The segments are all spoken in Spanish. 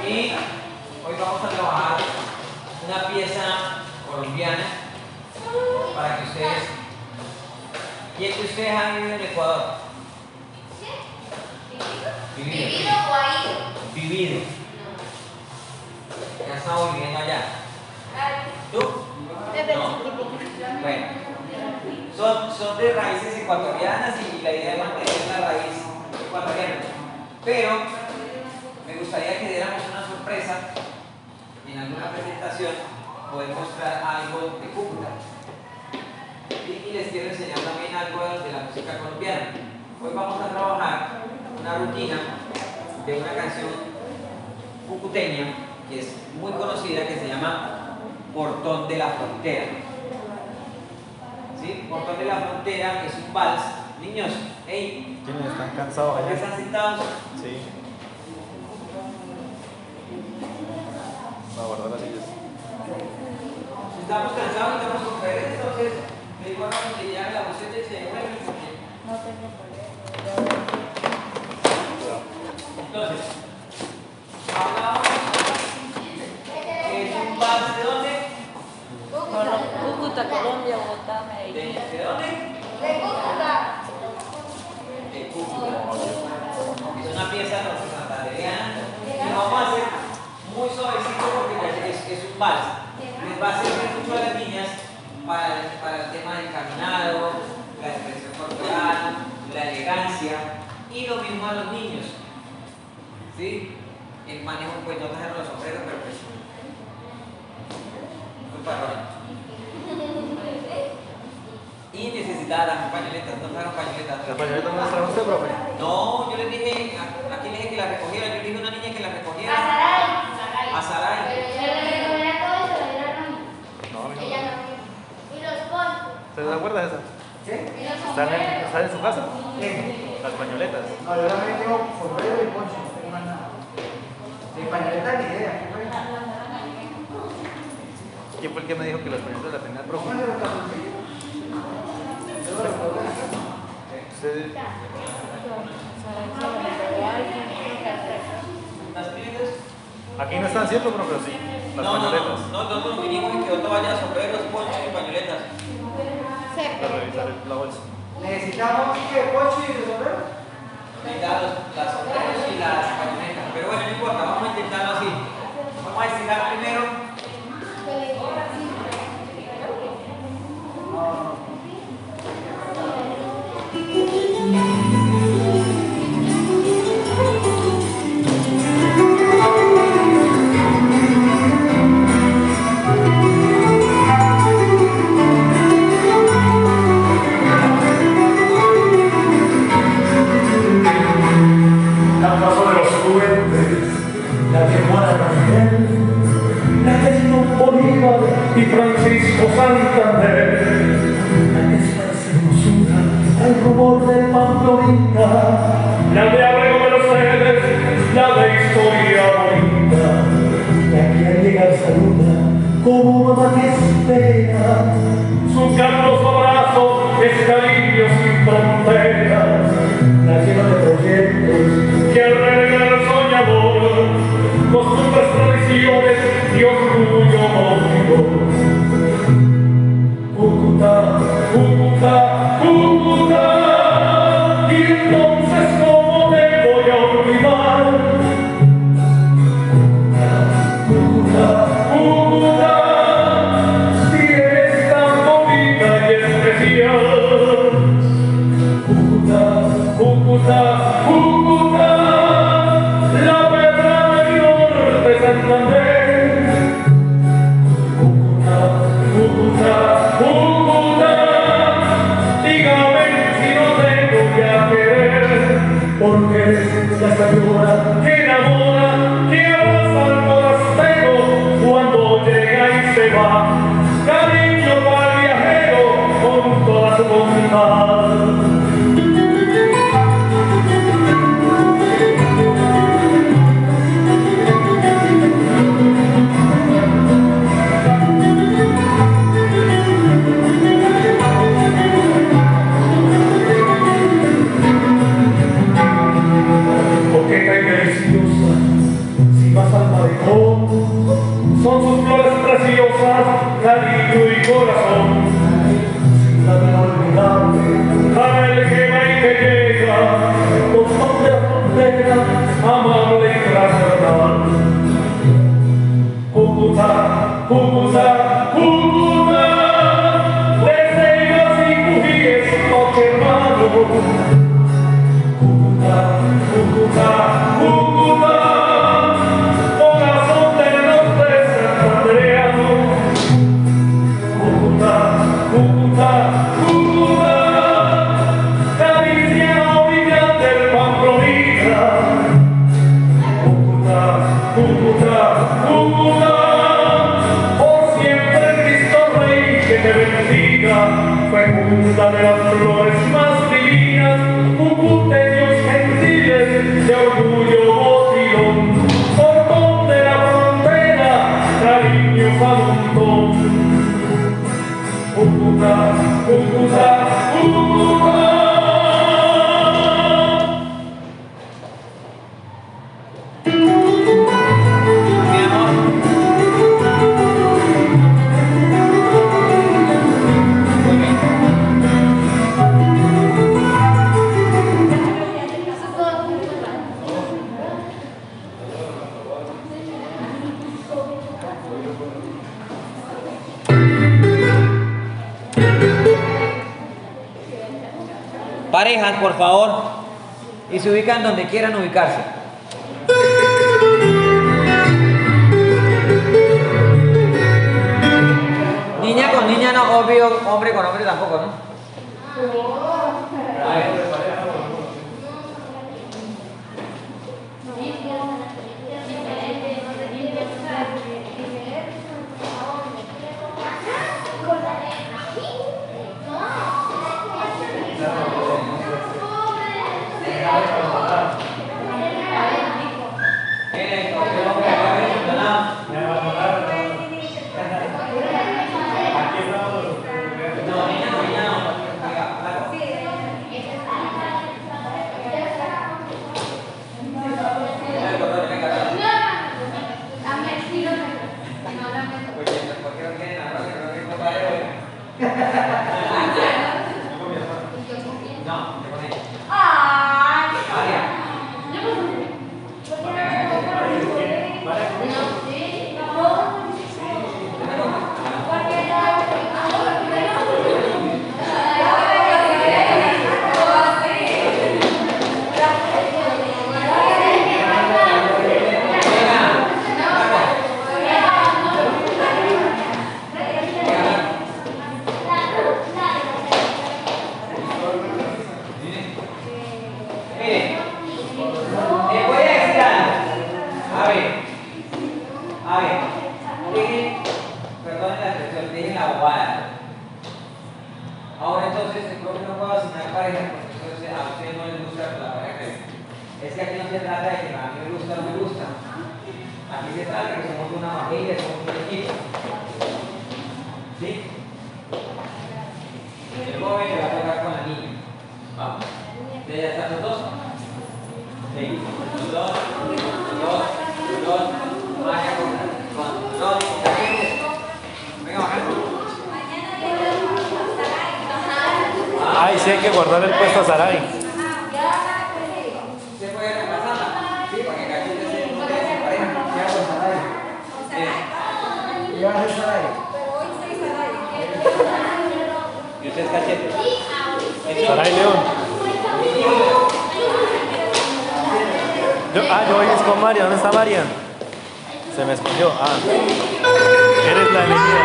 Y hoy vamos a trabajar una pieza colombiana para que ustedes... ¿Quién de ustedes ha vivido en Ecuador? Vivido. ¿Vivido o ha ido? Vivido. Ya estamos viviendo allá. ¿Tú? No. Bueno, son de raíces ecuatorianas y la idea es mantener la raíz ecuatoriana. Pero me gustaría que diéramos una sorpresa en alguna presentación, poder mostrar algo de Cúcuta. Y les quiero enseñar también algo de la música colombiana. Hoy vamos a trabajar una rutina de una canción cucuteña que es muy conocida, que se llama Portón de la Frontera. ¿Sí? Portón de la Frontera es un vals. Niños, hey, ¿quiénes están cansados allá? ¿están sentados? Sí. Va a guardar las sillas. Estamos cansados, estamos con Pérez, entonces me digo a que ya la boceta y se devuelve porque... No tengo problema. Entonces, hablamos que es un vals de dónde? Cúcuta, Colombia, Bogotá, Medellín. ¿De dónde? De Cúcuta. De Cúcuta. Es una pieza santandereana y lo vamos a hacer muy suavecito porque es un vals. Les va a servir mucho a las niñas para el tema del caminado, la expresión corporal, la elegancia y lo mismo a los niños. ¿Sí? El manejo, pues no trajeron los sombreros, pero pues muy parrón. Y necesitaba las pañoletas, no trajeron pañoletas. ¿Las pañoletas no las trajo usted, profe? No, yo les dije, ¿a quién les dije que las recogiera? Yo le dije a una niña que las recogiera. A A Saray. Pero yo le recomendé todo eso, le dieron a mí. No, a mí Ella no. no. Y los ponchos. ¿Usted se acuerda de esa? ¿Sí? Y los ¿Están en su casa? ¿Qué? Las pañoletas. No, yo también tengo sombrero y poncho, no tengo más nada. De pañoleta ni idea, ¿qué fue? ¿Quién fue el que me dijo que las pañoletas las tenía el profe? ¿Cómo se lo calzoncillos? Yo lo recuerdo. Usted... ¿Las piedras? Aquí no están cierto, profe, sí. Las pañoletas. No, nosotros vinimos y que otro vaya sombreros, ponchos y pañoletas. Para revisar la bolsa. Necesitamos que poncho y de sombrero. Las sombreros y las pañoletas. Pero bueno, no importa, vamos a intentarlo así. Vamos a estirar primero. La paso de los puentes, la que Juana Rangel, la que Simón Bolívar y Francisco Santander, la que es más hermosura al rumor del Pamplonita, la de Abrego de los Cedes, la de historia bonita, la que al llegar saluda como mamá que espera, sus cantos abrazos es cariño sin fronteras, la llena de proyectos que alberga el soñador, costumbres, tradiciones y orgullo móvico. Cúcuta, Cúcuta, Cúcuta, y entonces ¿cómo te voy a olvidar? Cúcuta, Cúcuta, si eres tan bonita y especial. Cúcuta, Cúcuta, Cúcuta, la pedra mayor de Santander. Cúcuta, Cúcuta, Cúcuta, dígame si no tengo que a querer, porque eres la señora que enamora, que abraza al forastero cuando llega y se va, cariño para el viajero con toda su voluntad. Coqueta y deliciosa, si vas al mar Parejas, por favor, y se ubican donde quieran ubicarse. Niña con niña no, obvio, hombre con hombre tampoco, ¿no? A ver. Ahora entonces el profe no puede asignar pareja porque entonces a ustedes no les gusta la pareja que es que aquí no se trata de que a mí me gusta o no me gusta. Aquí se trata de que somos una familia, somos un equipo. ¿Sí? El joven le va a tocar con la niña. Vamos. ¿Ya están los dos? Sí. Los dos. Vaya con dos. Venga, bajando. Ay, sí hay que guardar el puesto a Saray. ¿Se puede repasarla? Sí, para que Cachete se pareja. Ya con Saray. Ya es Saray. ¿Y usted es Cachete? Saray León. Yo hoy es con María. ¿Dónde está María? Se me escondió. Eres la elegida.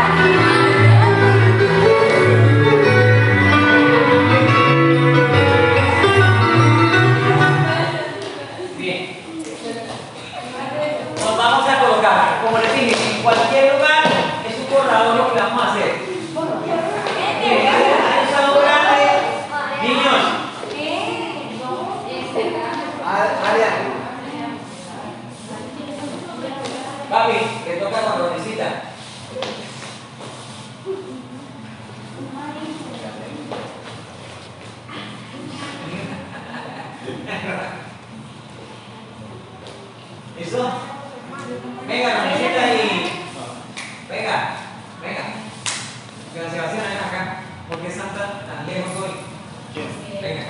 Vamos a colocar, como les dije, en cualquier lugar es un borrador lo que vamos a hacer. Hay un salón grande, niños. Papi, te toca cuando necesitas. ¿Listo? Venga, necesita y... Venga. Que la Sebastián ven acá. ¿Por qué están tan lejos hoy? Venga.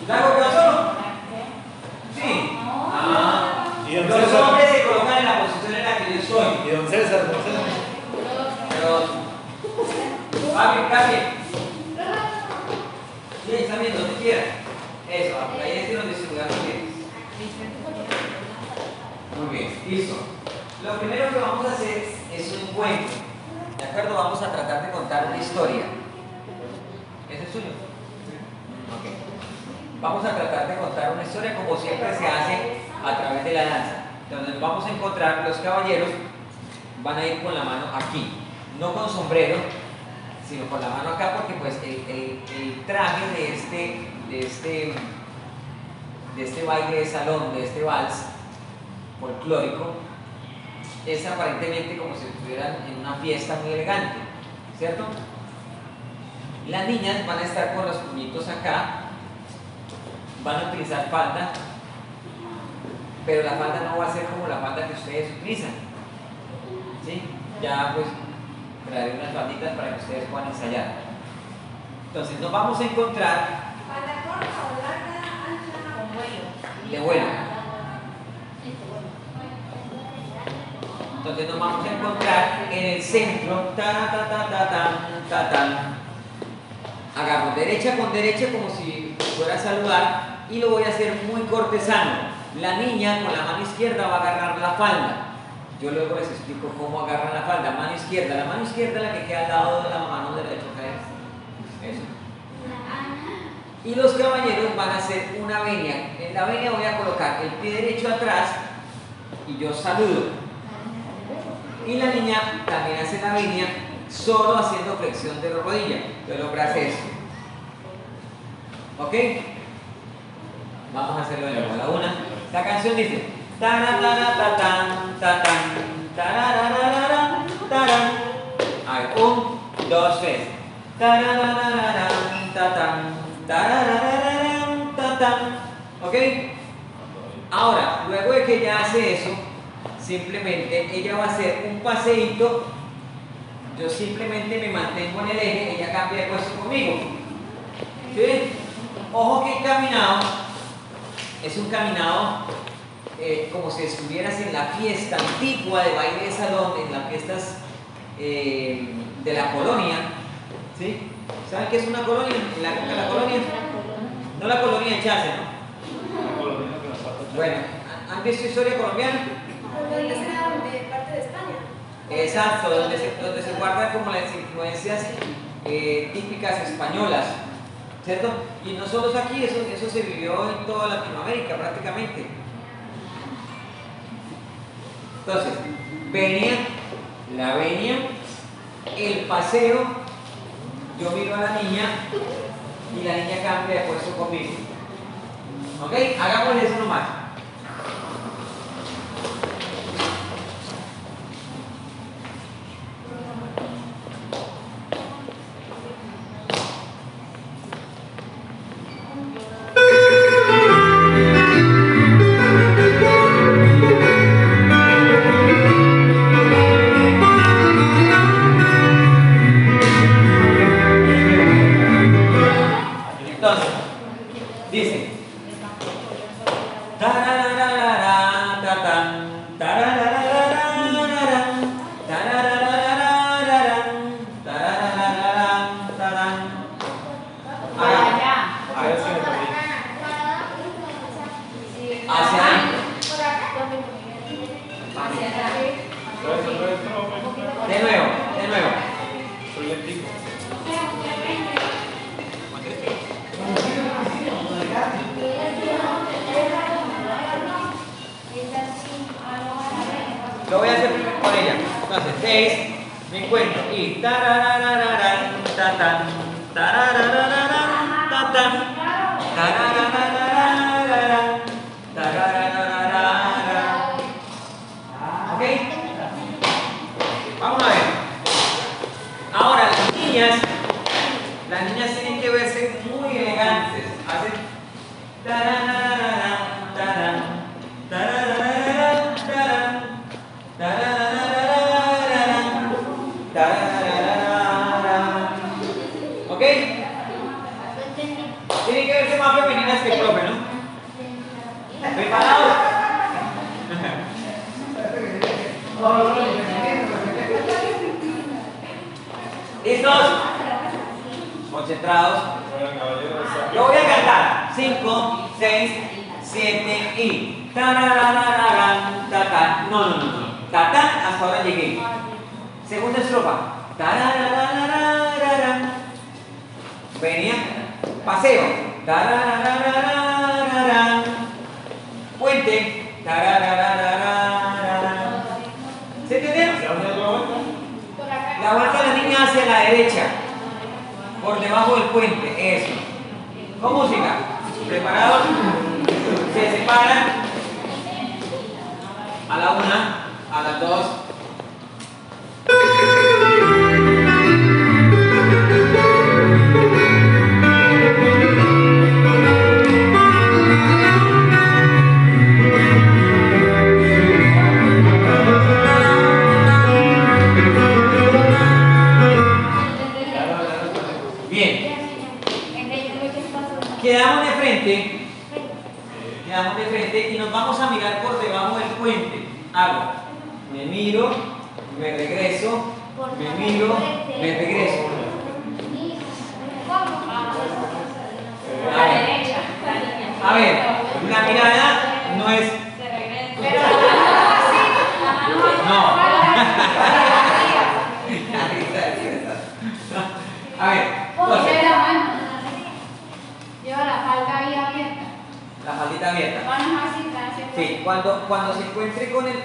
¿Largo que solo? Sí. Los hombres se colocan en la posición en la que yo estoy. ¿Y don César? Pero... Cambie. Sí, está bien, donde quiera. Eso, ahí es donde se lugar quieres. Muy bien, listo. Lo primero que vamos a hacer es un cuento. ¿De acuerdo? Vamos a tratar de contar una historia. ¿Ese es suyo? Ok. vamos a tratar de contar una historia como siempre se hace a través de la danza. Entonces vamos a encontrar, los caballeros van a ir con la mano aquí, no con sombrero, sino con la mano acá, porque pues el traje de este baile de salón, de este vals folclórico, es aparentemente como si estuvieran en una fiesta muy elegante, ¿cierto? Las niñas van a estar con los puñitos acá, van a utilizar falda, pero la falda no va a ser como la falda que ustedes utilizan, ¿sí? Ya pues traeré unas falditas para que ustedes puedan ensayar. Entonces nos vamos a encontrar ¿Falda corta o larga, ancha? Con vuelo. de vuelo. Entonces nos vamos a encontrar en el centro. Agarro derecha con derecha como si fuera a saludar y lo voy a hacer muy cortesano. La niña con la mano izquierda va a agarrar la falda. Yo luego les explico cómo agarran la falda. Mano izquierda. La mano izquierda es la que queda al lado de la mano derecha. Eso. Y los caballeros van a hacer una venia. En la venia voy a colocar el pie derecho atrás y yo saludo. Y la niña también hace la venia solo haciendo flexión de la rodilla. Yo el hombre hace eso. ¿Ok? Vamos a hacerlo de nuevo. La una. La canción dice tarararatatán, tatán, tarararararán, tarán. A ver, 1, 2, 3. Tarararararán, tatán, tarararararán, tatán. ¿Ok? Ahora, luego de que ella hace eso, simplemente ella va a hacer un paseíto. Yo simplemente me mantengo en el eje, ella cambia de puesto conmigo. ¿Sí? Ojo que el caminado es un caminado como si estuvieras en la fiesta antigua de baile de salón, en las fiestas de la colonia. ¿Sí? ¿Saben qué es una colonia? En la época de la colonia. No la colonia de Chase, ¿no? Bueno, ¿han visto historia colombiana? De parte de España. Exacto, donde se guardan como las influencias típicas españolas, ¿cierto? Y no solo es aquí, eso se vivió en toda Latinoamérica prácticamente. Entonces, la venia, el paseo, yo miro a la niña y la niña cambia de puesto conmigo. ¿Ok? Hagámosle eso nomás. Entonces, dice tarararararán, tatán, tarararararán, tarararararán, tarararararán, tarán. A ver si me entendí. Hacia adentro. De nuevo. Soy lentico. Lo voy a hacer primero con ella. Entonces, 6, me encuentro y tarararararán, tatán, tarararararán, tatán, tarararararán, tarararararán. ¿Ok? Vamos a ver. Ahora, las niñas tienen que verse muy elegantes. Hacen tarararararán, tarán, tarararararán, tarán. ¿Ok? Tienen que verse más femeninas que el profe, ¿no? ¿Preparados? ¿Listos? Concentrados. Yo voy a cantar 5, 6, 7 y tararararán, tatán. No. Tatán, hasta ahora llegué. Segunda estrofa. Tarararararán. Venía. Paseo. Tarararararararán. Puente. Tarararararararán. ¿Se entiende? La vuelta de la niña hacia la derecha. Por debajo del puente. Eso. Con música. ¿Preparados? Se separan. A la una, a las dos. Bien. Quedamos de frente y nos vamos a mirar por debajo del puente. Hago, me miro, me regreso, me miro, me regreso. A ver, la mirada no es... No. A ver, entonces, Lleva la falda ahí abierta. la faldita abierta. Manos así, hacia Sí, cuando se encuentre con el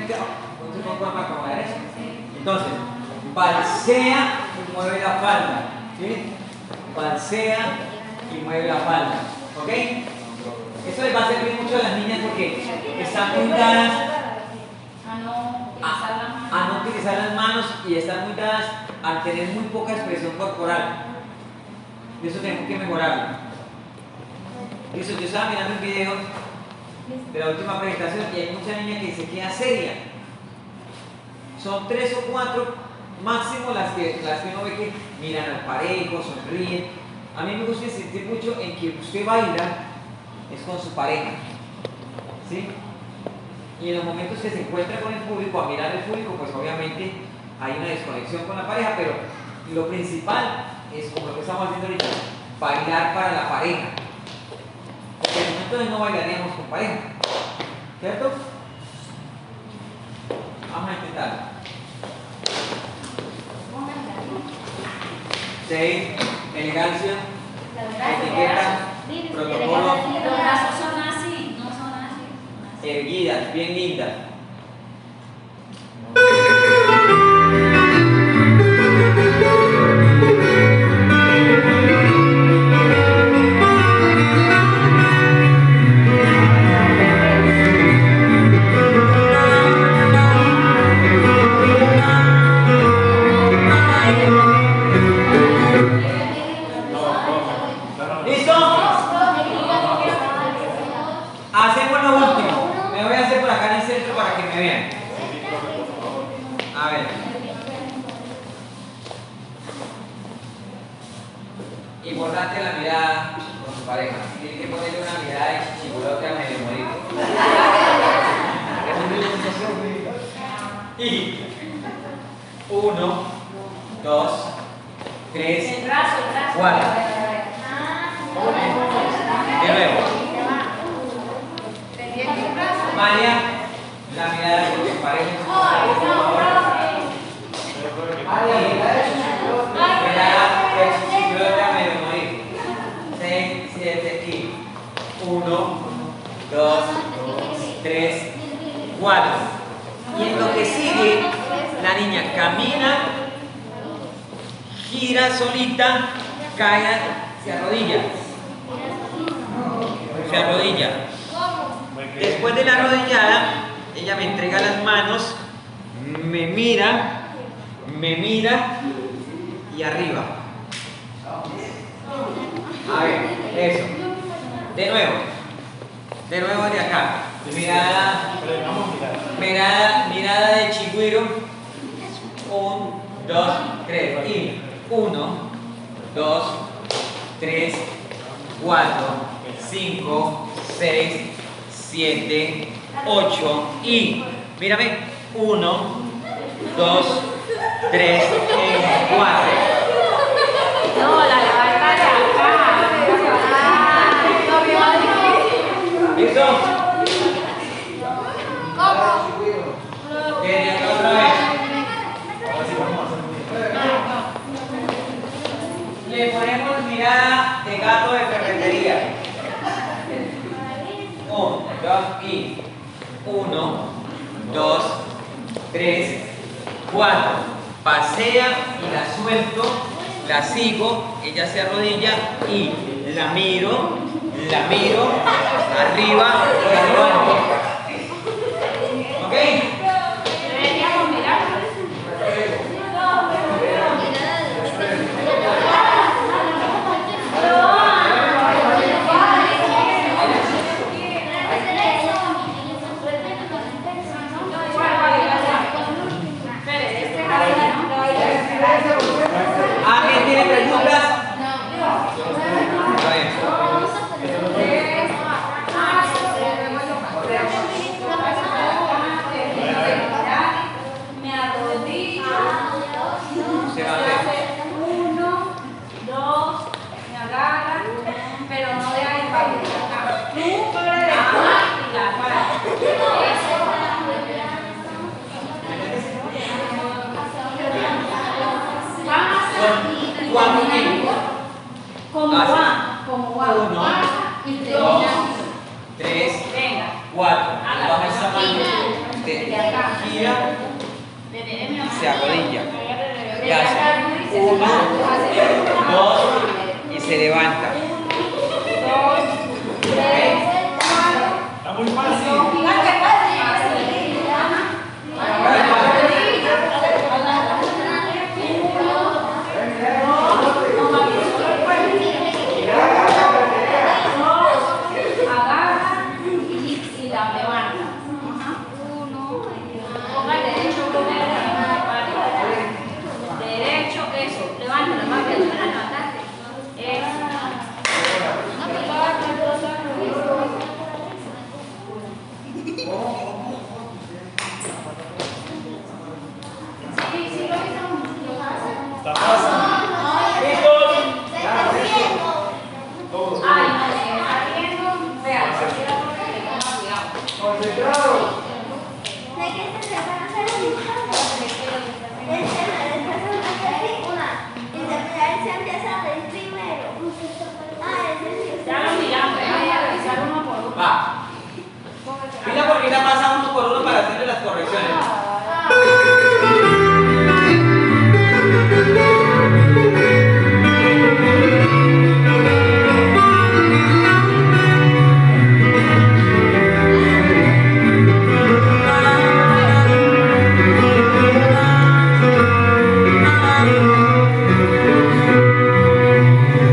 derecha. Entonces, balsea y mueve la falda. ¿Sí? Balsea y mueve la falda. ¿Ok? Eso les va a servir mucho a las niñas porque están muy dadas a no utilizar las manos y están muy dadas a tener muy poca expresión corporal. Y eso tenemos que mejorarlo. Eso, yo estaba mirando un video de la última presentación y hay mucha niña que se queda seria. Son 3 o 4 máximo las que uno ve que miran al parejo, sonríen. A mí me gusta insistir mucho en que usted baila es con su pareja, ¿sí? Y en los momentos que se encuentra con el público, a mirar al público, pues obviamente hay una desconexión con la pareja, pero lo principal es, como lo que estamos haciendo ahorita, bailar para la pareja. Porque en el momento de no bailaríamos con pareja, ¿cierto? Vamos a intentarlo. 6, elegancia, etiqueta, protocolo, Los brazos son así, no son así. erguidas, bien lindas. ¿Listo? Hacemos lo último. Me voy a hacer por acá en el centro para que me vean. A ver. Importante la mirada con su pareja. Tiene que ponerle una mirada de chichibulote a medio morir. Y 1, 2, 3, El brazo, 4. De nuevo. María, la mirada con tu pareja. Mirada de chichibulote a medio morir. 6, 7 y 1, 2, 3, 4. Y en lo que sigue, la niña camina, gira solita, cae, se arrodilla. Se arrodilla. Después de la arrodillada, ella me entrega las manos, me mira y arriba. A ver, eso. De nuevo de acá. Mirada de chigüiro. 1, 2, 3. Y 1, 2, 3, 4, 5, 6, 7, 8. Y mírame. 1, 2, 3, 4. No, la levanta de acá. ¿Listo? Desde acá otra vez. Le ponemos mirada de gato de ferretería. Y 1, 2, 3, 4. Pasea y la suelto, la sigo, ella se arrodilla y la miro, arriba, la levanto. ¿Ok? Deberíamos mirar. ¿Alguien tiene preguntas? Está bien. Me arrodillo. Se va a ver. 1, 2, me agarra, pero no de ahí para acá. Y la Son 4 tiempos. como Así. va, como va. 1, 2, 3, Venga. 4. Baja esa mano. Gira y se arrodilla. Y hace 1, 2 y se levanta. 2, 3, 4. Está muy fácil. Agarra y la levanta. Ponga el derecho primero. Derecho, eso. Levántala más que tú la levantaste. Eso. Sí, sí lo hizo. Está fácil. Chicos. Todos. Ay, no, si me está riendo, vea, cuidado. Concentrado. Ya lo miramos, vamos a revisar uno por uno. Va. Mira porque ya pasa uno por uno para hacerle las correcciones.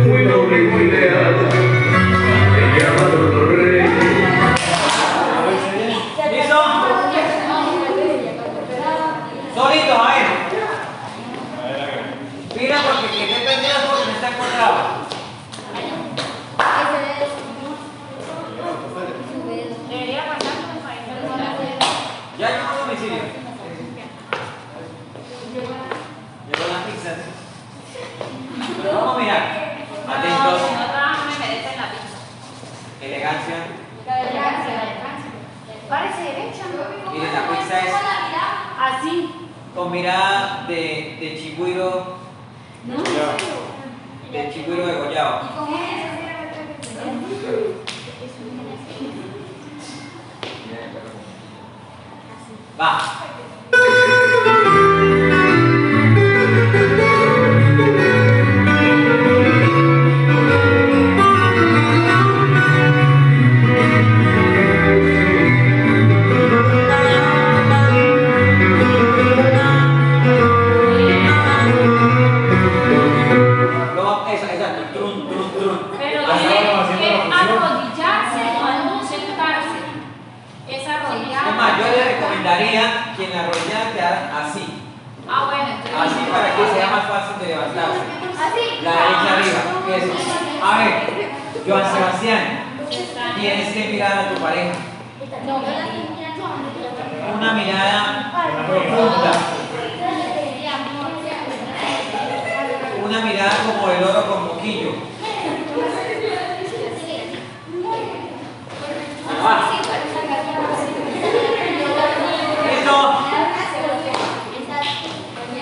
Muy noble y muy leal. Me llamaron rey. ¿Listo? Solito, a ver. Mira porque que te perdías porque no está encontrado. Debería pasar con el país. Ya llegó a domicilio. Llegó la pizza. Bueno, vamos a mirar. Atentos. Si no trabajo, me merece en la pizza. Elegancia. Parece derecha. Miren, la pizza es Así. con mirada de chigüiro, ¿No? de chigüiro degollado. Va. Exacto, trun, trun, trun. Pero Así. tiene que arrodillarse o no sentarse. Es Es arrodillarse. más, yo le recomendaría que en la rodilla quedara así. Ah, bueno, entonces. Así para que sea más fácil de levantarse. Así. La derecha arriba. Eso. A ver, Joan Sebastián, tienes que mirar a tu pareja. Una mirada profunda. Una mirada como el oro con moquillo. Va. ¿Listo?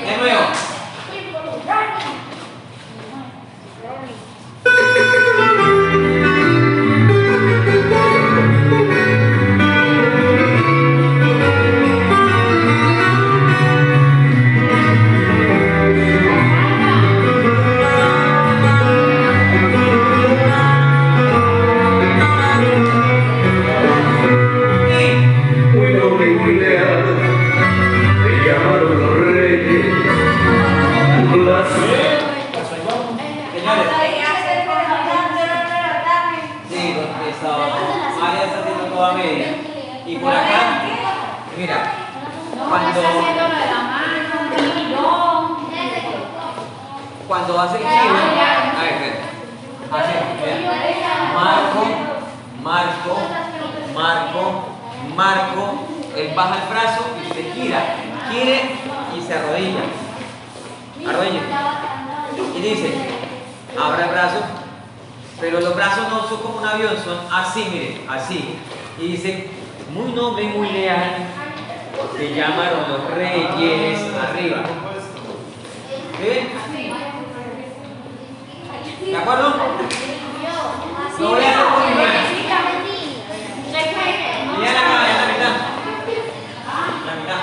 De nuevo. cuando hace el giro, a ver, hace, marco, marco, marco, marco, él baja el brazo y usted gire y se arrodilla. Arrodilla. Y dice, abra el brazo, pero los brazos no son como un avión, son así, mire, así. Y dice, muy noble y muy leal, se llamaron los reyes arriba. ¿Sí? ¿De acuerdo? Lo voy a hacer por mi mano. Y ya la mitad. La mitad.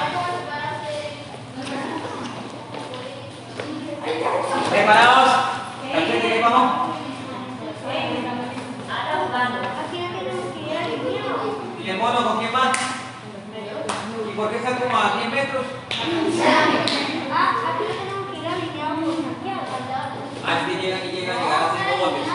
¿Preparados? ¿Al frente que vamos? ¿Y el mono con quién va? ¿Y por qué está como a 10 metros? Ah, es que llega a llegar a 5 golpes.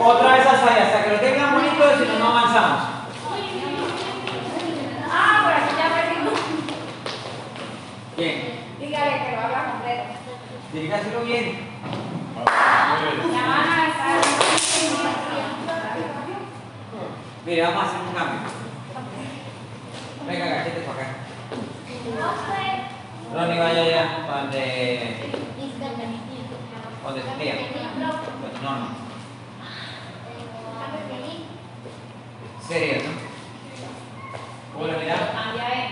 Otra vez hasta que lo tengan bonito, si no, no avanzamos. Ah, por aquí ya perdimos. Bien. Dígale que lo haga completo. Dígaselo bien. Ya van a estar. Mire, vamos a hacer un cambio. Venga, gachete para acá. Ronnie, vaya ya donde su tía. No. Serio, ¿no? ¿Cómo lo miras? Cambia él.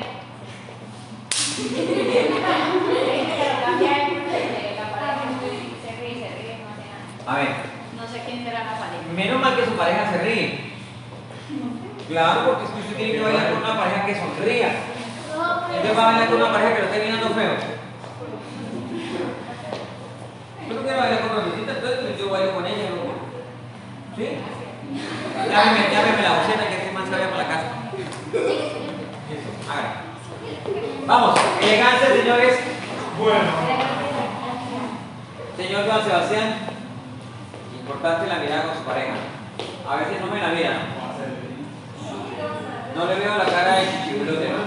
Cambia él porque la pareja se ríe, no hace nada. A ver. No sé quién será la pareja. Menos mal que su pareja se ríe. Claro, porque es que usted tiene que bailar con una pareja que sonría. Entonces va a bailar con una pareja que lo esté mirando feo. Yo no quiero bailar con Romisita, entonces yo bailo con ella, ¿no? ¿Sí? Llámeme la bocina que este man se vaya para la casa. Eso, hagan. Vamos, elegancia, señores. Bueno. Señor Juan Sebastián, importante la mirada con su pareja. A ver si no me la mira. No le veo la cara de chichibulote, ¿no?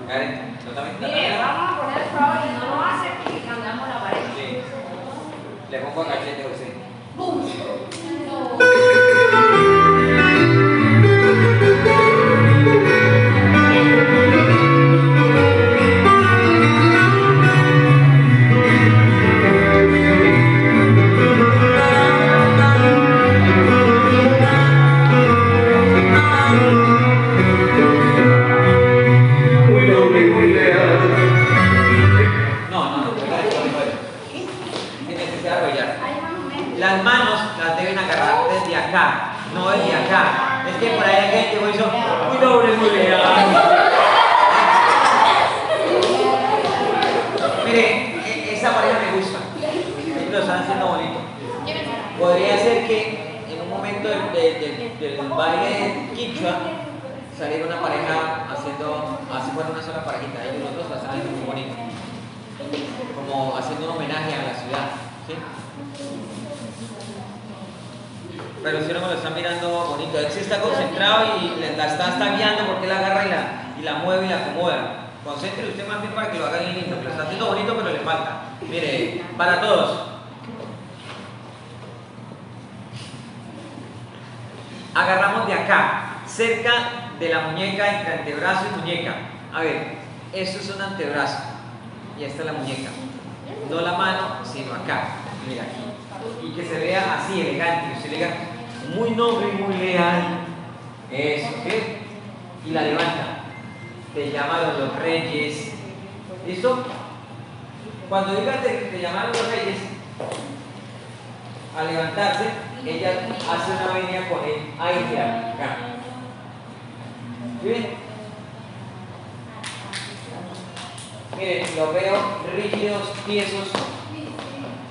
Karen, ¿no también? Mire, vamos a poner el favor y no lo hace porque cambiamos la pareja. Sí. Le pongo cachete a usted. Las manos las deben agarrar desde acá, no desde acá. Es que por ahí hay gente que hizo muy doble, muy leal. Mire, esa pareja me gusta. Ellos lo están haciendo bonito. Podría ser que en un momento del baile quichua saliera una pareja haciendo, así fuera una sola parejita. Ellos los dos lo están haciendo muy bonito. Como haciendo un homenaje a la ciudad. ¿Sí? Pero si no me lo está mirando bonito, él sí está concentrado y la está guiando porque él la agarra y la mueve y la acomoda. Concéntrese usted más bien para que lo haga bien lindo, que lo está haciendo bonito pero le falta. Mire, para todos. Agarramos de acá, cerca de la muñeca, entre antebrazo y muñeca. A ver, esto es un antebrazo y esta es la muñeca. No la mano, sino acá. Mira aquí. Y que se vea así, elegante, que se diga muy noble y muy leal. Eso, ¿sí? Y la levanta. Te llamaron los reyes. ¿Listo? Cuando digas te llamaron los reyes, al levantarse, ella hace una avenida con el aire acá. ¿Sí ven? Miren, los veo rígidos, tiesos.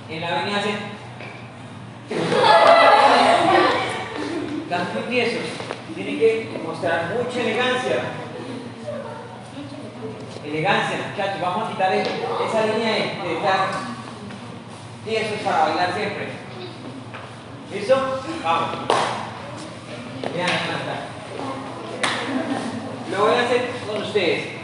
En la avenida hacen. Están muy tiesos. Tienen que mostrar mucha elegancia. Elegancia, muchachos. Vamos a quitar esa línea de estar tiesos para bailar siempre. ¿Listo? Vamos. Vean acá. Lo voy a hacer con ustedes.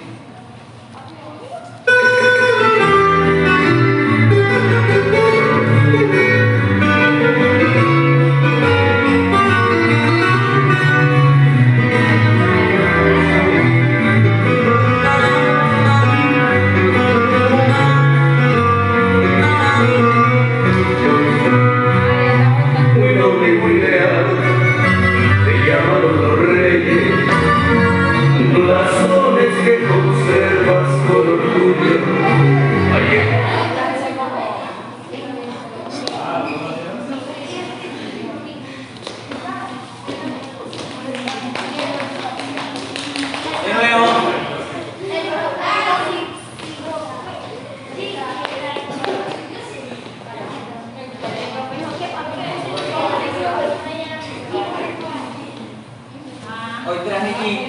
Hoy traje jean,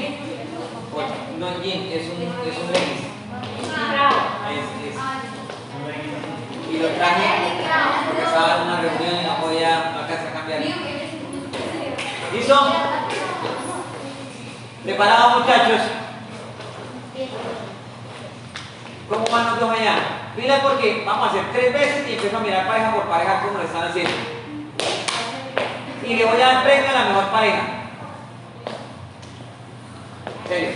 no jean, es un leggings. Y lo traje porque estaba en una reunión y no podía, no alcancé a cambiar. ¿Listo? ¿Preparados, muchachos? ¿Cómo van los dos allá? Mira porque vamos a hacer 3 veces y empiezo a mirar pareja por pareja como lo están haciendo. Y le voy a dar premio a la mejor pareja. ¿En serio?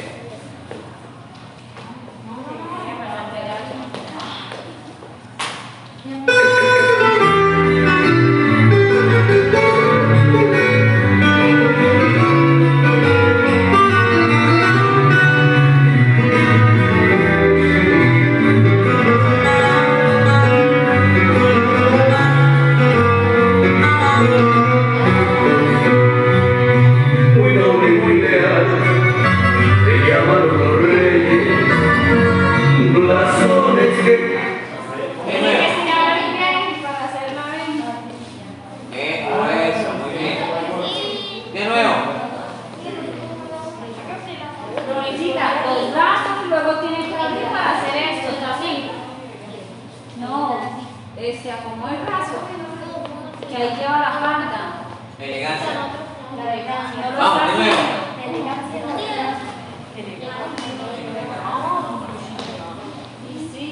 Como el brazo, que ahí lleva la falda. Elegancia. La elegancia. No lo Vamos, de está nuevo. Y sí.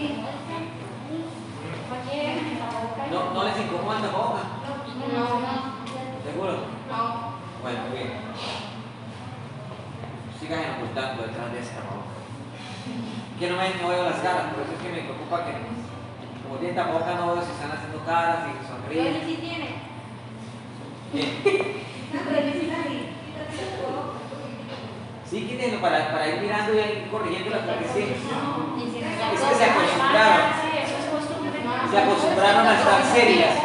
¿No les incomoda esta boca? No. ¿Seguro? No. Bueno, muy bien. Sigan ocultando detrás de esta boca. Que no veo las caras, por eso es que me preocupa que como tiene esta boca no veo si están haciendo caras y sonríen. Sí tiene. Bien. Sí, quítenlo para ir mirando y ir corrigiéndolas porque sí. Es que se acostumbraron. Se acostumbraron a estar serias.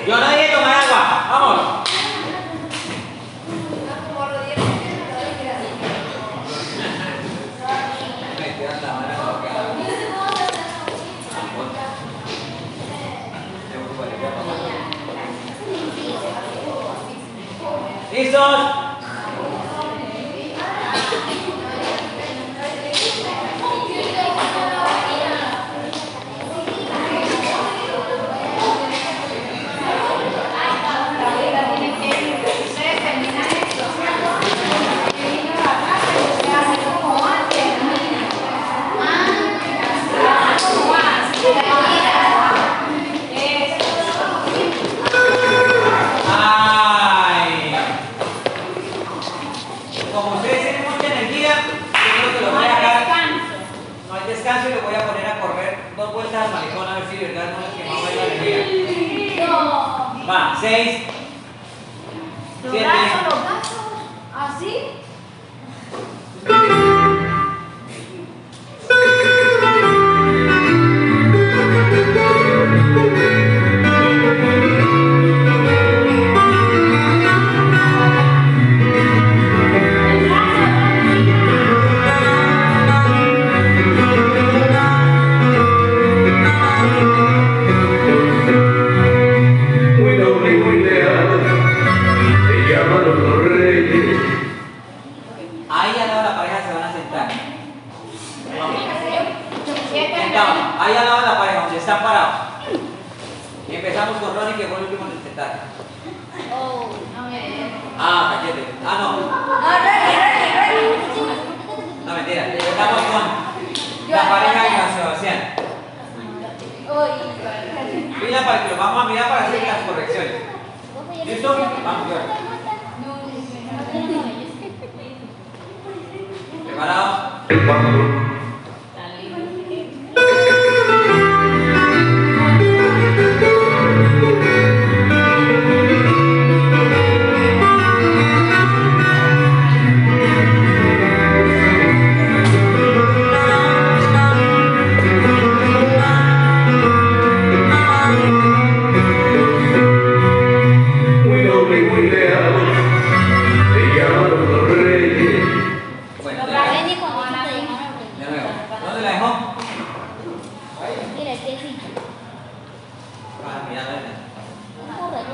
Yo no dije tomar agua. Vamos. ¿Listos? Como ustedes tienen mucha que lo No voy a hay dejar. descanso. No hay descanso y lo voy a poner a correr 2 vueltas al malecón a ver si de verdad no les quemamos ahí la energía. No. Va, 6, Los 7, brazos, así. Muy noble y muy leal, te llamaron los reyes. ahí al lado de la pareja se van a sentar. Sentados, ahí al lado de la pareja, donde están parados. Y empezamos con Ronnie, que fue el último en sentar. Oh, no me. Ah, cachete. Ah, no. No, mentira. Estamos con la pareja y Juan Sebastián. Mira para que lo vamos a mirar para hacer las correcciones. ¿Listo? Vamos, yo. ¿Preparados? Muy noble y muy leal, te llamaron los reyes. Bueno, de Ven y con eso te digo. nuevo. ¿Dónde la dejó? Mira, que sí. Ah, mira, no es.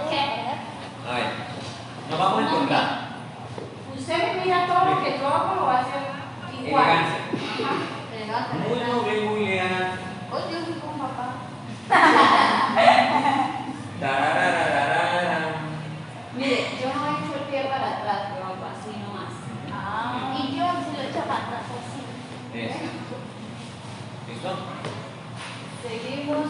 ¿Qué? A ver, nos vamos a encontrar. Usted me mira todo lo que yo hago, lo va a hacer igual. Elegancia. Ajá. Muy noble y muy leal. Hoy yo fui con papá. Tararararara. Mire, yo no he hecho el pie para atrás, yo hago así nomás. Ah. Y yo se lo echo para atrás así. Eso. ¿Listo? Seguimos.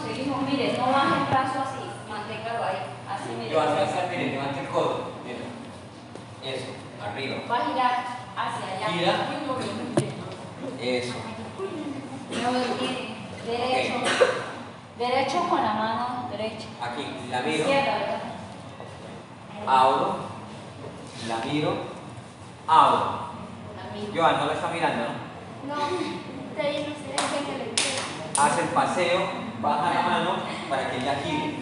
Mire, no baje el brazo así, manténgalo ahí. Así, mire. Yo hacia hacia, mire, levante el codo. Mira. Eso, arriba. Va a girar hacia allá. Gira. Eso. No, mire, derecho. Derecho con la mano derecha. Aquí, la miro. Izquierda, ¿verdad? Abro. La miro. Abro. La misma. Joan, no la está mirando, ¿no? No, está bien, no sé, déjame le quiero. Hace el paseo, baja la mano para que ella gire.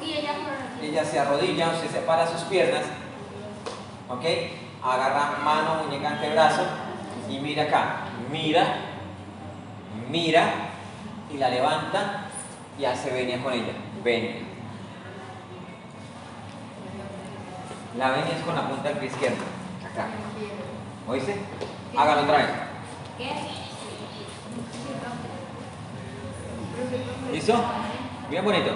Y ella por aquí. Ella se arrodilla, usted separa sus piernas. ¿Ok? Agarra mano, muñeca, antebrazo y mira acá. Mira, mira y la levanta y hace venia con ella. Venia. La venia es con la punta del pie izquierdo. Acá. ¿Oíste? Hágalo otra vez. ¿Listo? Bien bonito.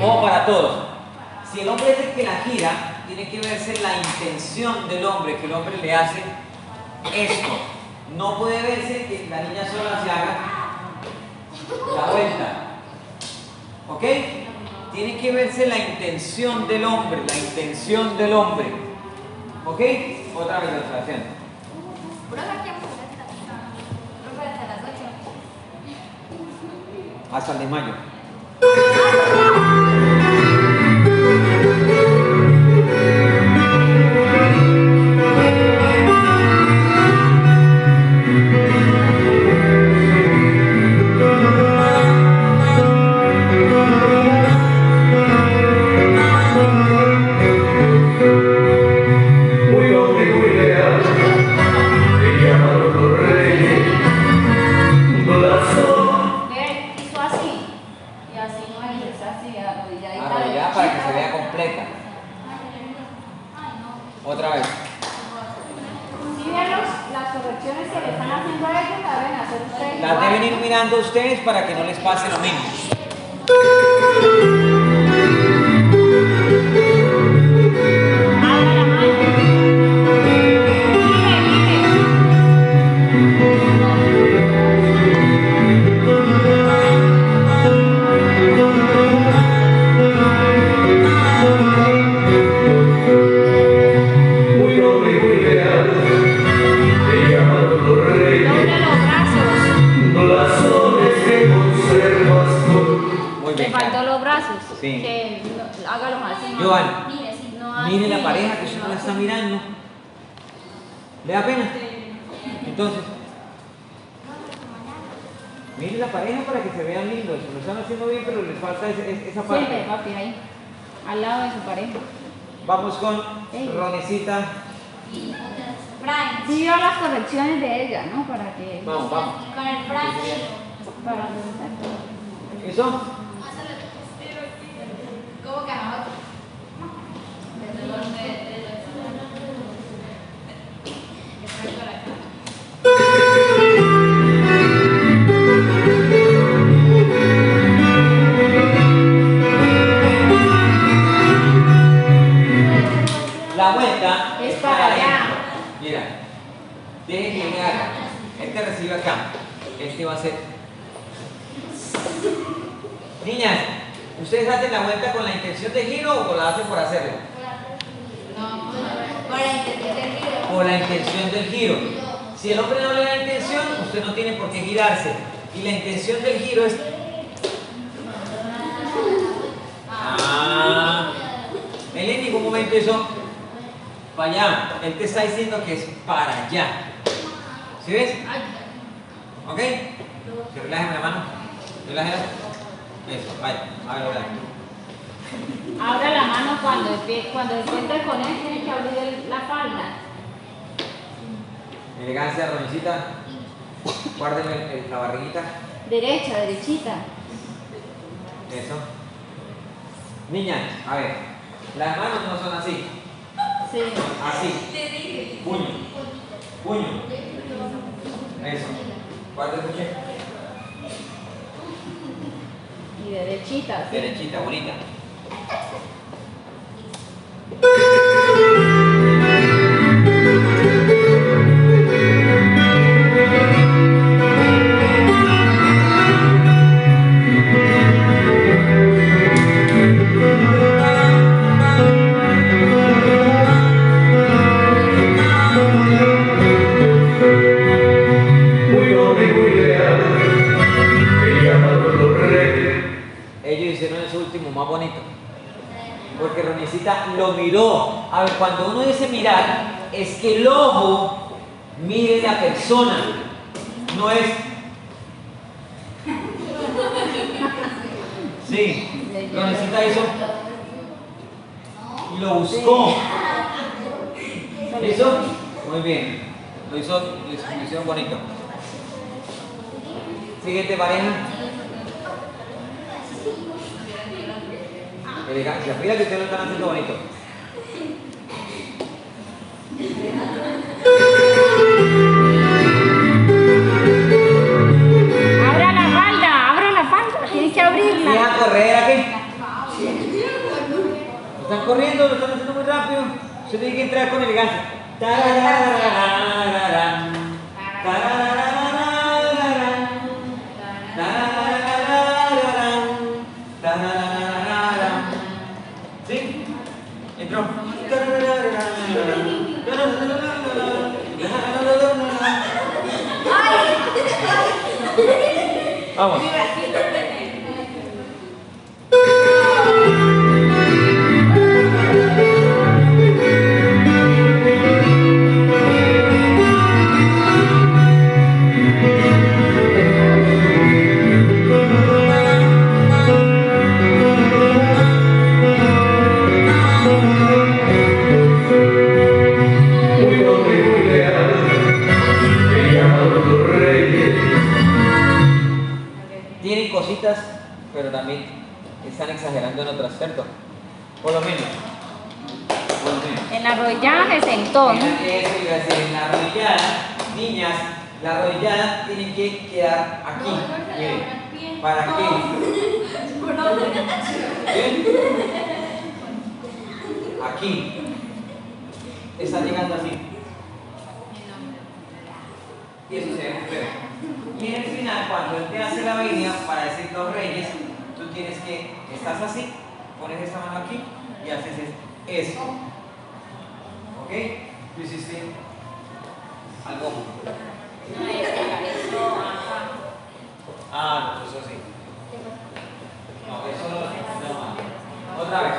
Ojo para todos. Si el hombre es el que la gira, tiene que verse la intención del hombre, que el hombre le hace esto. No puede verse que la niña sola se haga la vuelta. ¿Ok? Tiene que verse la intención del hombre, la intención del hombre. ¿Ok? Otra vez lo estoy haciendo. Hasta el de mayo. Muy noble y muy leal, te llamaron los reyes. Un corazón. Ver, hizo así. Y así no es así, arrodilladita. Arrodillada para que se vea completa. Otra vez. Si ven las correcciones que le están haciendo a ellos, las deben hacer ustedes. Las igual. deben ir mirando ustedes para que no les pase lo mismo. Abra la mano. Mire, mire. Joan, Mire, sí, no mire la pareja que usted no la está mirando. ¿Le da pena? Entonces, mire la pareja para que se vean lindos. Lo están haciendo bien, pero les falta esa parte. Siempre, papi, ahí. Al lado de su pareja. Vamos con Ronecita. Frank. Sí vio las correcciones de ella, ¿no? Para que... Vamos, vamos. Con el Frank. Para que... ¿Eso? ¿Cómo que no? La vuelta Es para allá. adentro. Mira, deje que me haga. Este recibe acá. Este va a ser. Niñas, ¿ustedes hacen la vuelta con la intención de giro o la hacen por hacerlo? No, por la intención del giro. Por la intención del giro. Si el hombre no le da intención, usted no tiene por qué girarse. Y la intención del giro es. Él en ningún momento hizo para allá. Él te está diciendo que es para allá. ¿Sí ves? ¿Ok? Que relajen la mano. Relájela. Eso, vaya. Abra la mano cuando encuentre con él, tiene que abrir la falda. Elegancia, Ronicita. Guárdenme la barriguita. Derecha, derechita. Eso. Niñas, a ver. Las manos no son así. Sí. Así. Puño. Puño. Eso. ¿Cuál te escuché? Y derechita. Sí. Derechita, bonita. Ellos hicieron eso último más bonito. Porque Ronicita lo miró. A ver, cuando uno dice mirar, es que el ojo mire la persona. No es. Sí, Ronicita hizo. Y lo buscó. ¿Hizo? Muy bien. Lo hicieron bonito. Siguiente pareja. Elegancia. Mira que ustedes lo están haciendo bonito. Abra la falda, tienes que abrirla. Deja correr aquí. Están corriendo, lo están haciendo muy rápido. Usted tiene que entrar con elegancia. Tarararararararán. Tarararararararán. Tarararararararán. Tararararararán. ¿Sí? Entró. Vamos. Tienen cositas, pero también están exagerando en otras, ¿cierto? Por lo menos. Por lo menos. En la arrollada se sentó, ¿no? Eso iba a decir, en la arrodillada, niñas, la arrodillada tiene que quedar aquí. Miren, ¿para qué? ¿Bien? Aquí. Está llegando así. Y eso se ve muy feo. Y en el final, cuando él te hace la venia para decir los reyes, tú tienes que, estás así, pones esta mano aquí y haces eso. ¿Ok? Tú hiciste algo. Ah, no, eso sí. No, eso no. Otra vez.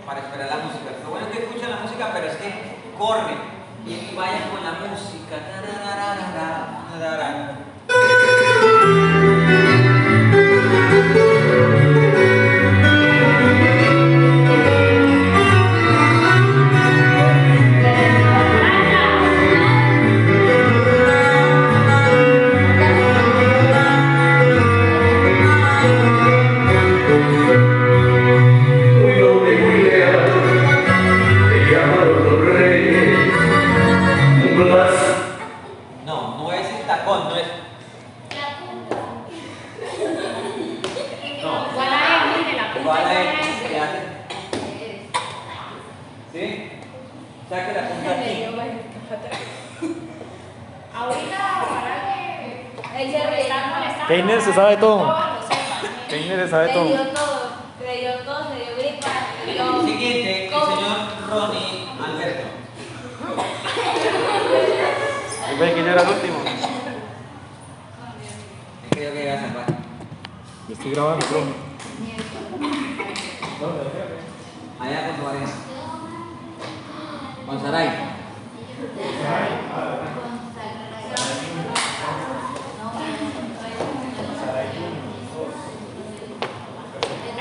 para esperar la música. Lo bueno es que escuchan la música, pero es que corren y vayan con la música. No, no es el tacón, no es. No. Igual a él, mire, la punta Igual a igual él, a ese. ¿qué hace? ¿Sí? Saque la punta aquí. Ahorita, para que él se está molestando. Keiner se sabe todo. Todos lo sepan. Keiner se sabe Le todo. dio todo, le dio todo, le dio gripa, le dio... Siguiente, el señor Ronnie Alberto. Yo pensé que yo era el último. Creo que iba a salvar. Yo estoy grabando, bro. Allá con tu pareja. Con Saray.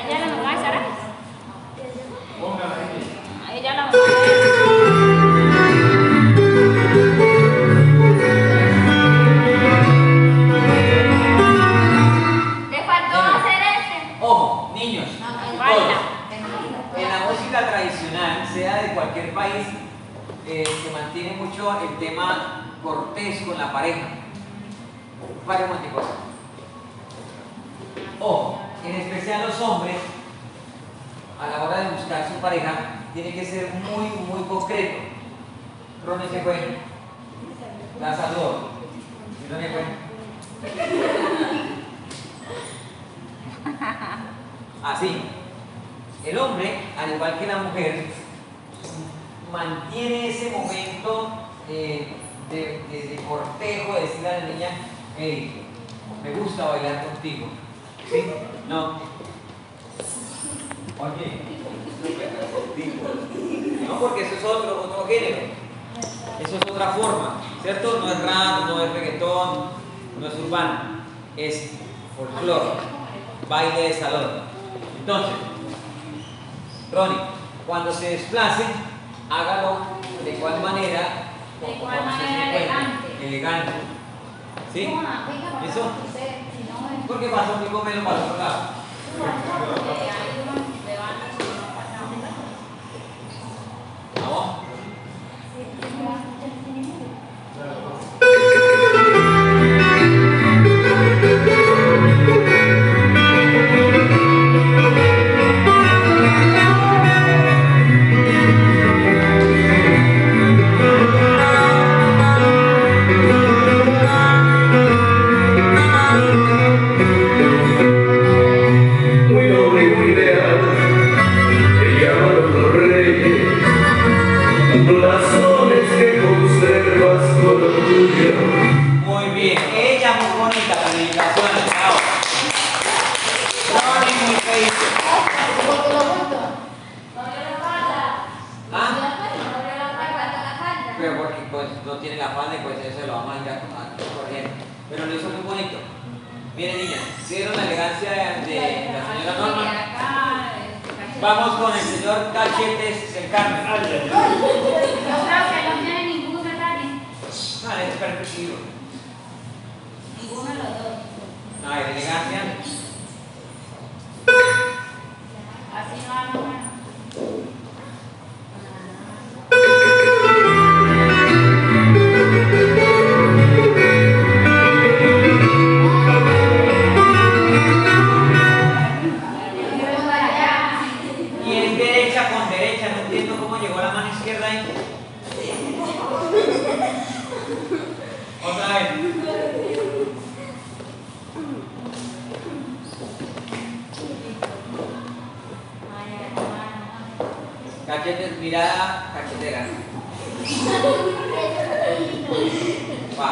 Allá la mamá de Sara. Ahí ya la mamá de... Le faltó hacer ese. Ojo, niños, Baila. todos. En la música tradicional, sea de cualquier país, se mantiene mucho el tema cortés con la pareja. Varios motivos. Ojo, en especial los hombres, a la hora de buscar su pareja, tiene que ser muy, muy concreto. Ronnie se fue. La saludó. ¿Y Ronnie fue? Así. El hombre, al igual que la mujer, mantiene ese momento de cortejo, de decirle a la niña, hey, me gusta bailar contigo. ¿Sí? No. Oye, no, porque eso es otro género. Eso es otra forma, ¿cierto? No es rap, no es reggaetón, no es urbano, es folclore, baile de salón. Entonces, Ronnie, cuando se desplace, hágalo de igual manera, De igual como se manera encuentre, elegante. ¿Sí? ¿Eso? Porque pasó mi comelo para el otro lado. ¿Vamos? Muy noble y muy leal, te llamaron los reyes, blasones que conservas con orgullo. Muy bien, ella muy bonita la dedicación, bravo. Ronnie muy feliz. Porque lo junto. ¿Ah? Pero porque pues no tiene la falda y pues eso lo vamos a ir corriendo. Pero lo hizo muy bonito. Miren niñas, ¿vieron la elegancia de la señora Norma? Vamos con el señor Cachetes del Carmen. Yo creo que no tiene ningún detalle. No, es perfectivo. Ninguno de los dos. No, es elegancia. Así no hago más. Y es derecha con derecha, no entiendo cómo llegó la mano izquierda ahí. Otra vez. Cachetes, mirada cachetera. Va.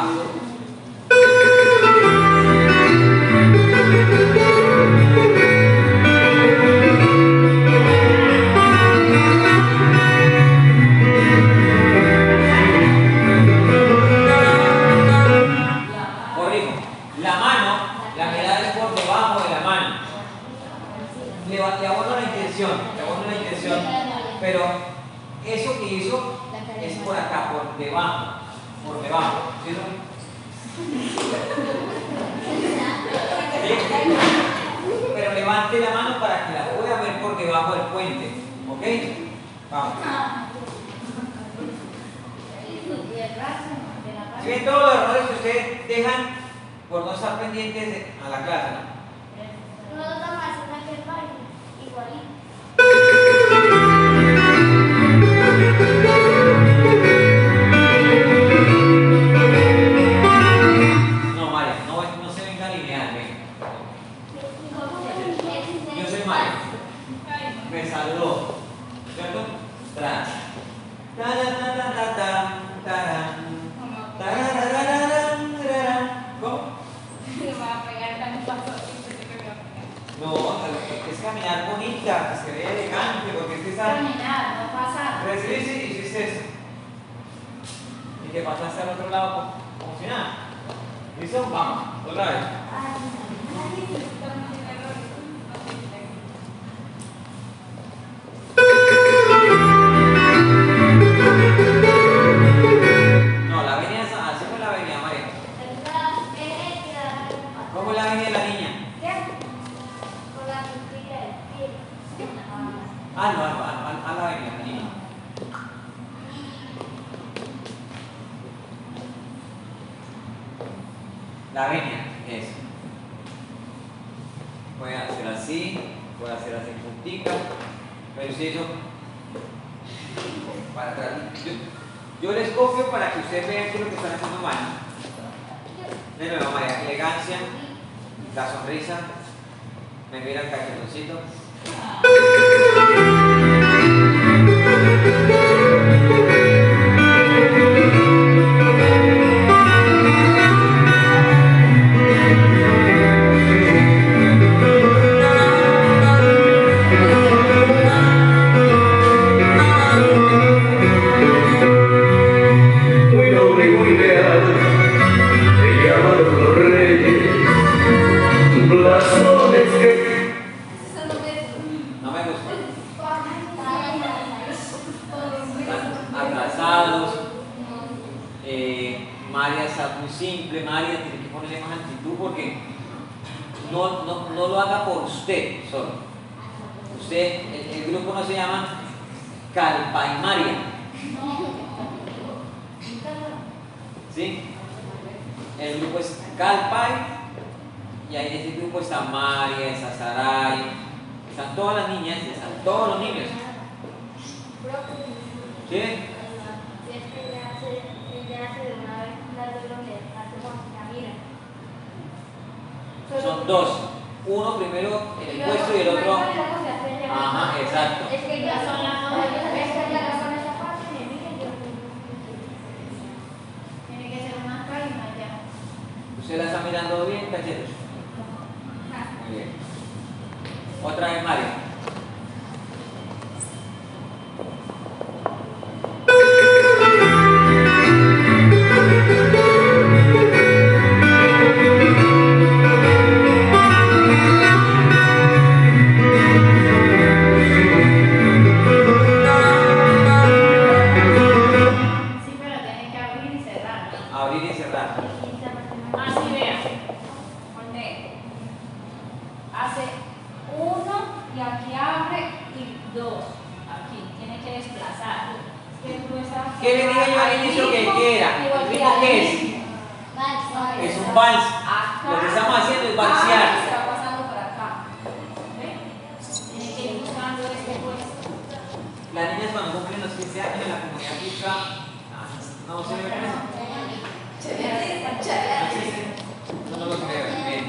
Pero eso que hizo es por acá, por debajo. ¿Sí, no? ¿Sí? Pero levante la mano para que la pueda ver por debajo del puente. ¿Ok? Vamos. ¿Sí ven todos los errores que ustedes dejan por no estar pendientes a la clase, no? No nota más una que el baile, igualito. No, María, no se venga lineal, ven. Yo soy María. Me saludó. ¿Cierto? Tras. ¿Cómo? No, es caminar bonita, que se vea elegante, porque es que está. Caminar, no pasar. Sí, hiciste eso. Y te pasaste al otro lado como si nada. ¿Listo? Vamos, otra vez. No, la avenida es así, fue la avenida, María. ¿Cómo es la avenida de la niña? Ah, no, a la avenida, la niña. La avenida, eso. Puede hacer así, puede hacer así puntica, pero si eso para atrás. Yo les copio para que ustedes vean qué es lo que están haciendo mal. De nuevo, María, elegancia, la sonrisa, me mira el cachetoncito. Muy noble y muy leal, te llamaron los reyes, blasones que No me gusta. Están atrasados. María está muy simple. María tiene que ponerle más actitud porque no lo haga por usted solo. Usted, el grupo no se llama Calpaimaria. ¿Sí? El grupo es Calpai y ahí en ese grupo está María, está Saray, están todas las niñas y están todos los niños. ¿Sí? Son dos. Uno primero en el puesto y el otro. Ajá, exacto. Es que ya son las tiene que ser una calma ya. ¿Usted la está mirando bien, cachetos? Muy bien. Otra vez, María. Sí, pero tiene que abrir y cerrar. Abrir y cerrar. Así vea. Ponte. Hace uno y aquí abre y dos. Aquí. Tiene que desplazar. ¿Qué le dije yo al inicio que era? ¿El ritmo qué es? Es un vals. Lo que estamos haciendo es Se valsear. va pasando por acá. ¿Ve? Tiene que ir buscando este puesto. Las niñas cuando cumplen los 15 años en la comunidad pizza, no se ve con eso. No lo creo. Bien.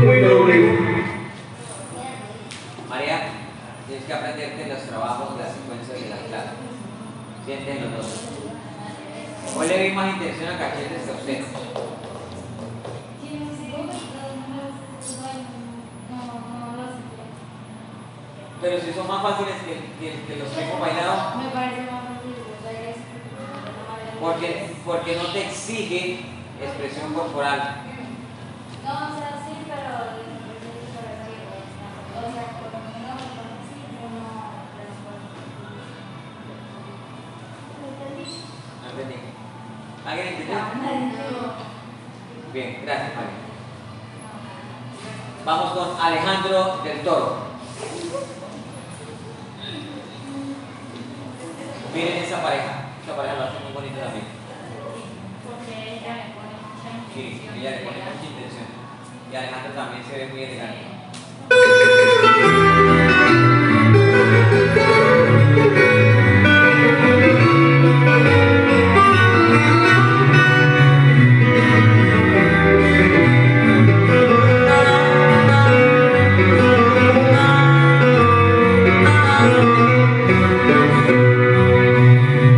muy noble. María, tienes que aprenderte los trabajos de la secuencia de la clase. Pero si son más fáciles que los que hemos bailado, Me parece más fácil bailar eso. porque no te exige expresión corporal. No, o sea, sí, pero o sea, por lo menos sí, uno No entendí. ¿Alguien entendió? Bien, gracias, María. Vamos con Alejandro del Toro. Miren esa pareja lo hace muy bonito también. Porque ella le pone mucha Sí, intención. ella le pone mucha intención. Y Alejandro también se ve muy elegante.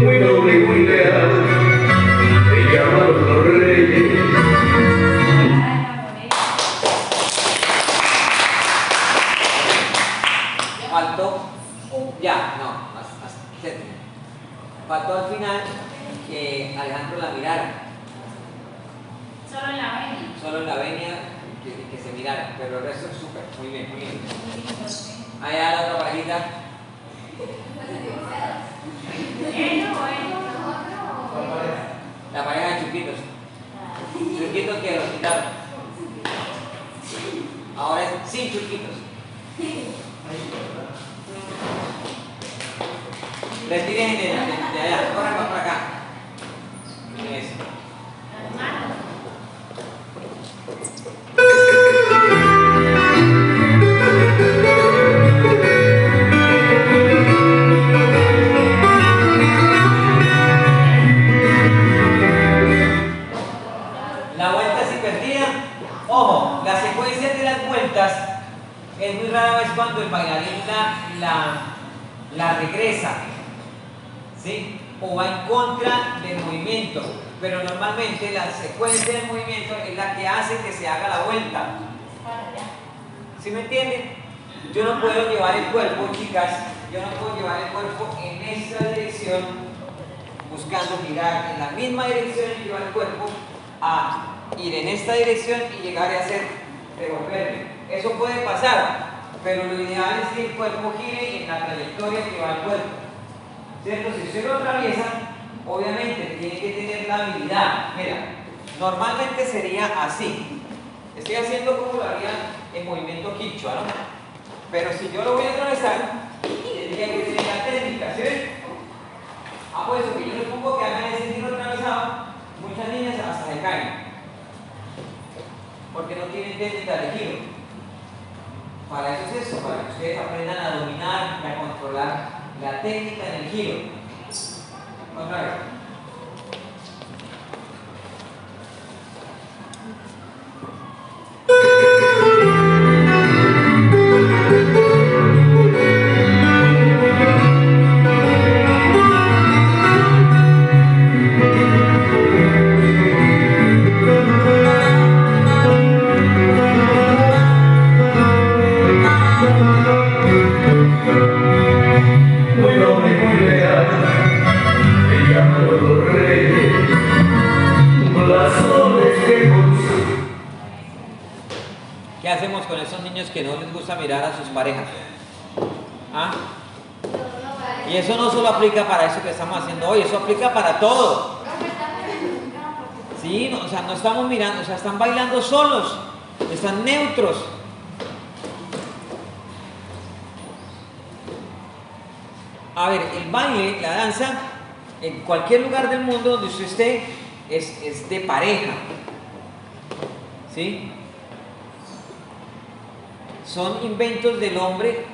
Muy noble y muy leal, me llamaron los reyes. Faltó, ya, no, séptimo. Faltó al final que Alejandro la mirara. Solo en la venia. Solo en la venia que se mirara, pero el resto es súper, muy bien, muy bien. Allá la otra parejita. La pareja de Chuquitos. Chuquitos que los quitaron. Ahora es sin Chuquitos. Retiren de allá, corran más para acá. Eso. La vuelta es invertida. Ojo, la secuencia de las vueltas es muy rara vez cuando el bailarín la regresa, ¿sí? O va en contra del movimiento. Pero normalmente la secuencia del movimiento es la que hace que se haga la vuelta. ¿Sí me entienden? Yo no puedo llevar el cuerpo, chicas, yo no puedo llevar el cuerpo en esta dirección, buscando girar en la misma dirección y llevar el cuerpo a ir en esta dirección y llegar a hacer devolverme. Eso puede pasar, pero lo ideal es que el cuerpo gire en la trayectoria que va el cuerpo. ¿Cierto? Si usted lo atraviesa, obviamente tiene que tener la habilidad. Mira, normalmente sería así. Estoy haciendo como lo haría en movimiento quichua, ¿no? Pero si yo lo voy a atravesar, tendría que tener la técnica, ¿sí? Apuesto que yo les pongo que hagan ese tiro atravesado, muchas niñas hasta se caen. Porque no tienen técnica de giro. Para eso es eso, para que ustedes aprendan a dominar y a controlar la técnica en el giro. Otra vez. Muy noble y muy leal, me llamaron los reyes. Blasones que consiguen. ¿Qué hacemos con esos niños que no les gusta mirar a sus parejas? ¿Ah? Y eso no solo aplica para eso que estamos haciendo hoy, eso aplica para todo. Sí, no, o sea, no estamos mirando, o sea, están bailando solos, están neutros. A ver, el baile, la danza, en cualquier lugar del mundo donde usted esté, es de pareja. ¿Sí? Son inventos del hombre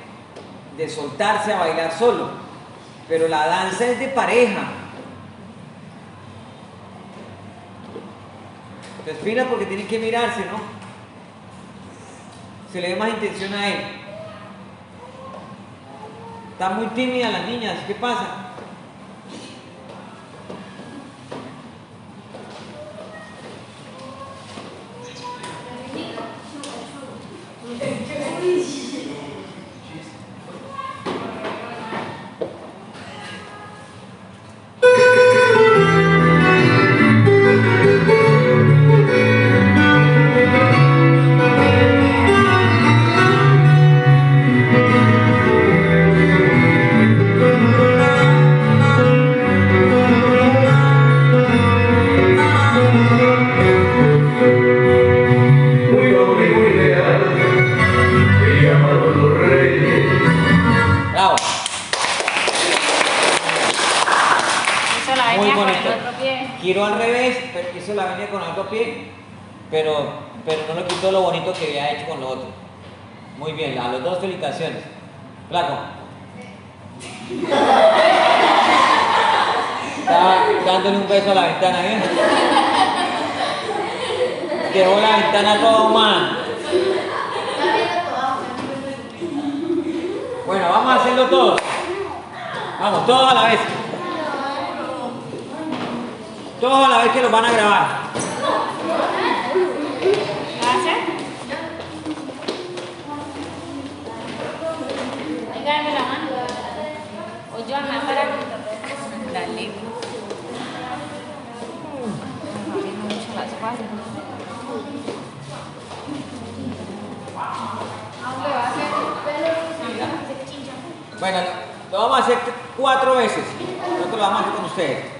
de soltarse a bailar solo, pero la danza es de pareja. Entonces pila porque tienen que mirarse, ¿no? Se le ve más intención a él. Están muy tímidas las niñas, ¿qué pasa? pie, pero no le quitó lo bonito que había hecho con lo otro. Muy bien, a los dos felicitaciones. Flaco. Estaba dándole un beso a la ventana, ¿bien? Dejó la ventana todo mal. Bueno, vamos a hacerlo todos. Vamos, todos a la vez. Todos a la vez que los van a grabar. Gracias. Dame la mano. O yo me para. Dale. Abriendo mucho las espaldas. Bueno, lo vamos a hacer 4 veces. Nosotros lo vamos a hacer con ustedes.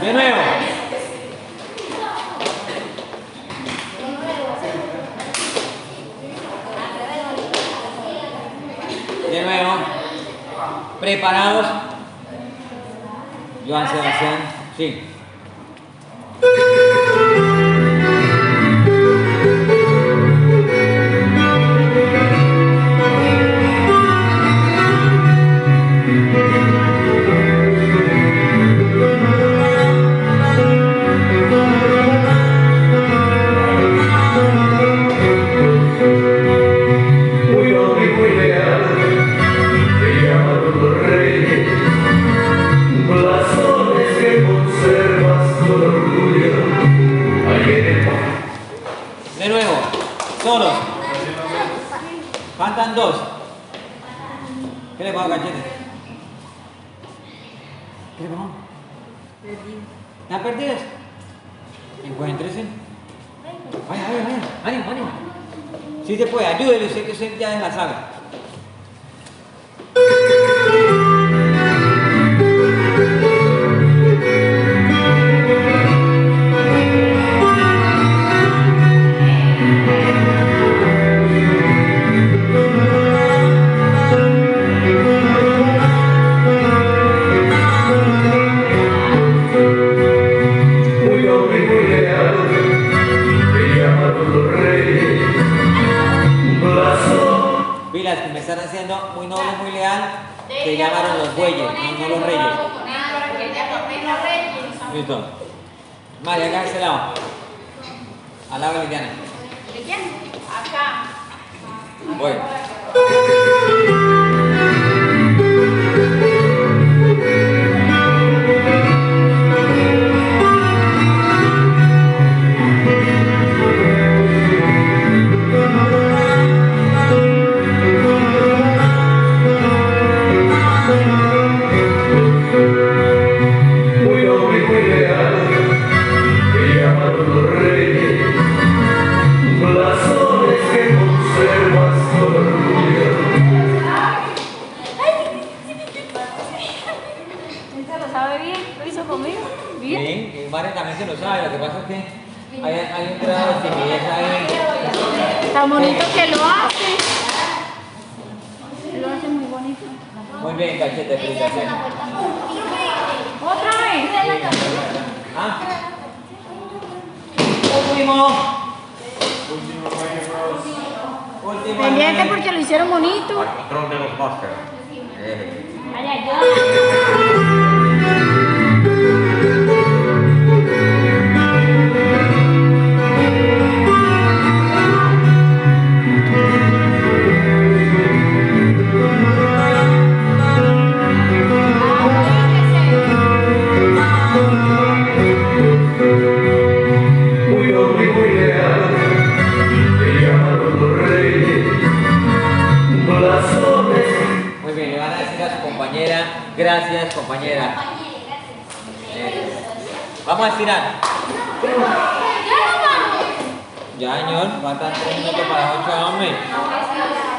De nuevo. De nuevo. ¿Preparados? Joan Sebastián. Sí. De nuevo, solos. Faltan 2. ¿Qué le pasa, Cachete? ¿Qué le pasa? ¿Están perdidos? Encuéntrense. Vaya, vaya, vaya. Ánimo, ánimo. Sí se puede, ayúdele, sé que usted ya en la sala. Pilas, que me están haciendo muy noble, muy leal, se llamaron los bueyes, no los reyes. Listo. María, acá a ese lado. Al lado de Liliana. ¿De quién? Acá. Voy. Bien, María también se lo sabe, lo que pasa es que hay un grado de timidez ahí. Tan bonito que lo hace. Lo hace muy bonito. Muy bien, Cachete, felicitaciones. ¿Otra vez? ¿Ah? Último. Último. Pendiente porque lo hicieron bonito. Al control de los masters. Ay, ay, ay. Gracias, compañera. Vamos a estirar. Ya, señor, faltan 3 minutos para las 8, hombre. Vamos a estirar.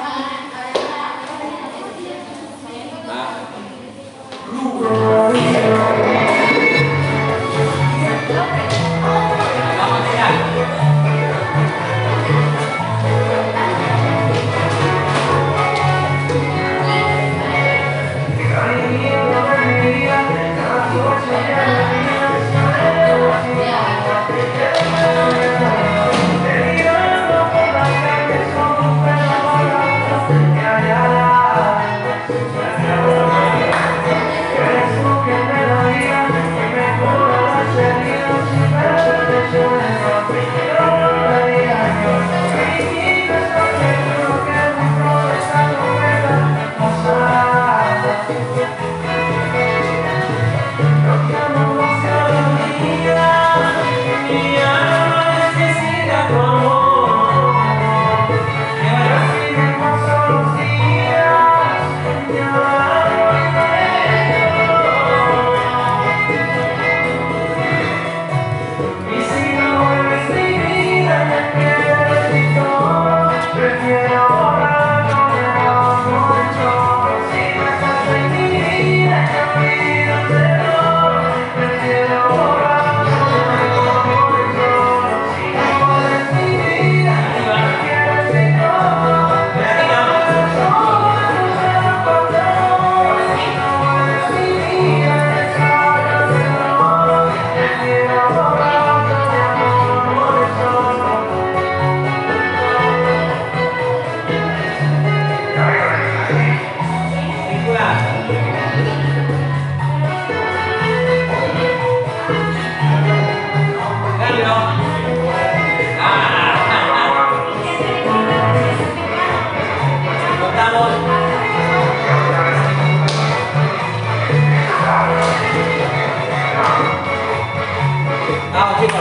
Vamos, chicos.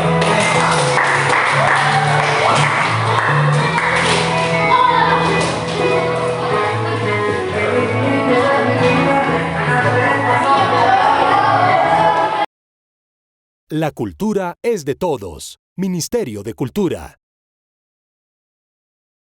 La cultura es de todos. Ministerio de Cultura.